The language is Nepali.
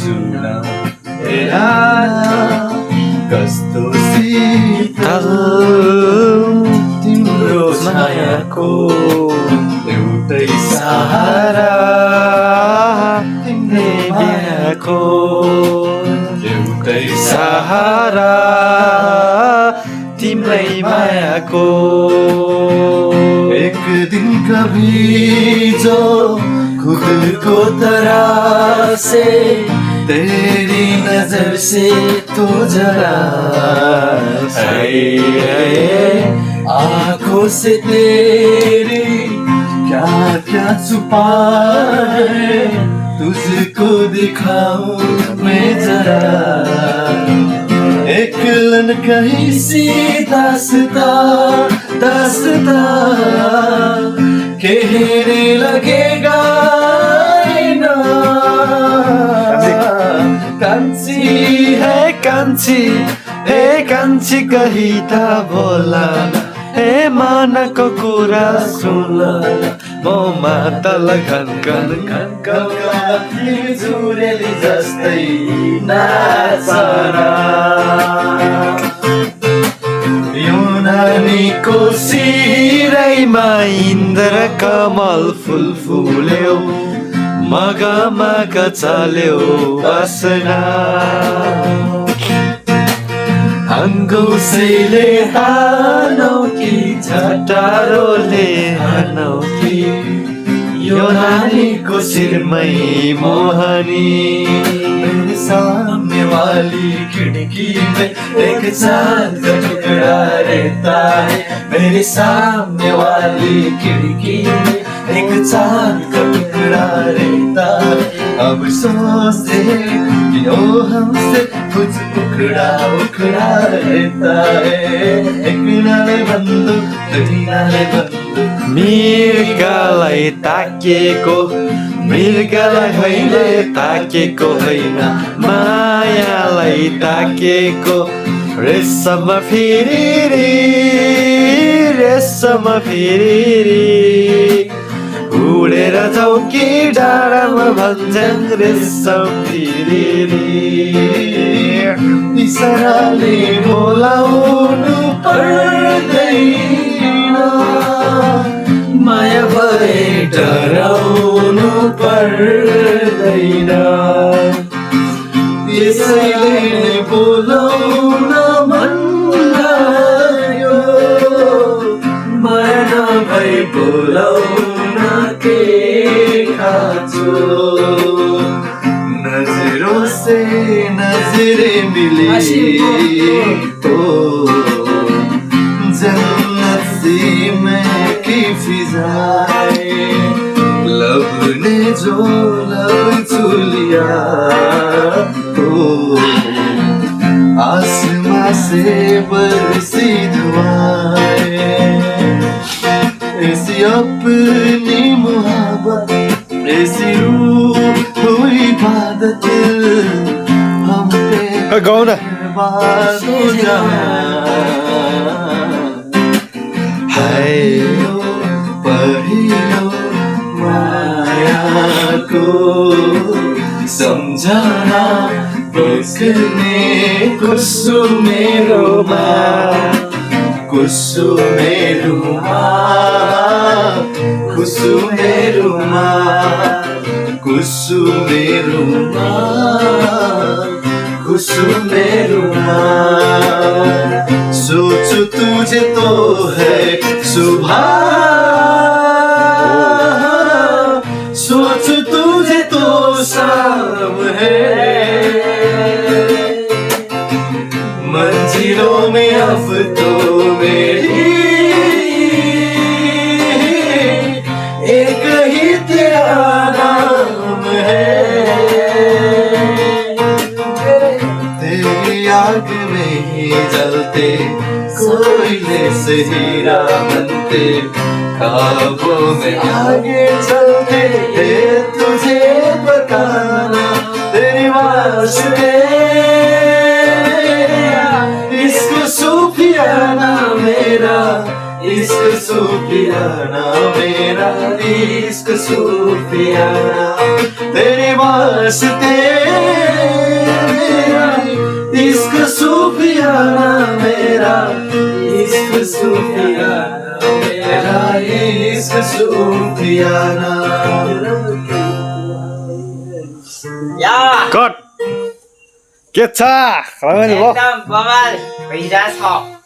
जुन कस्तो शीतल तिम्रो छायाको एउटै सहारा तिम्रै मायाको एउटै सहारा तिम्रै मायाको एक दिन कभी जो खुद को तरह से तेरी नजर से तो जरा आंखों से तेरी क्या क्या छुपा है तुझको दिखाऊं मैं जरा एक लन कहीं सी दास्ता दास्ता कहने लगेगा ना कान्छी कही त बोला हे मानको कुरा सुन म मातल घनघन जुरेली जस्तै नाचरा यो नानीको सिरैमा इन्द्र कमल फुल फुल्यो मगमग चल्यो बसना अङ्गौसेले हानौ कि झटारोले हानौ कि यो नानीको शिरमै मोहनी मेरे सामने वाली खिड़की में एक चांद का टुकड़ा रहता है मेरे सामने वाली खिड़की में एक चांद का टुकड़ा रहता है अब सोचते कि ओ हमसे कुछ उखड़ा उखड़ा रहता है एक नाले बंदु दुई नाले बंदु मृगलाई ताकेको मृगलाई मैले ताकेको होइन मायालाई ताकेको रेशम फेरि उडेर जाऊ कि डाँडामा भन्छन् रेशम फेरि इसाराले बोलाउनु पर्दैन माया भए डराउनु पर्दैन यसैले बोलाउन मन लाग्यो माया नभई बोलाउन के खाँचो नजरों से नजरें मिली तो जन्नत सी महकी फिजाएं लब ने जो लब छू लिया तो आसमां से बरसी दुआएं ऐसी अपनी मोहब्बत ऐसी रूह हुई इबादत हम पे बर्बाद हो है पहिलो माया को समझना बसने कुसुमेरोमा कुसुमेरुमा कुसुमेरुमा कुसुमेरुमा कुसुमेरुमा सोचो तुझे तो है सुबह सोचो तुझे तो शाम है मंजिलों में अब तो मेरी एक ही तेरा नाम है तेरी आग में ही जलते कोयले से हीरा बनते ख्वाबों में आगे चलते तुझे बताना तेरी वास्ते इश्क सूफियाना मेरा इश्क सूफियाना मेरा इश्क सूफियाना तेरे वास्ते मेरा इश्क सूफियाना मेरा इश्क सूफियाना मेरा इश्क सूफियाना या कट के छ रमाइलो भयो एकदम बवाल भइरहेछ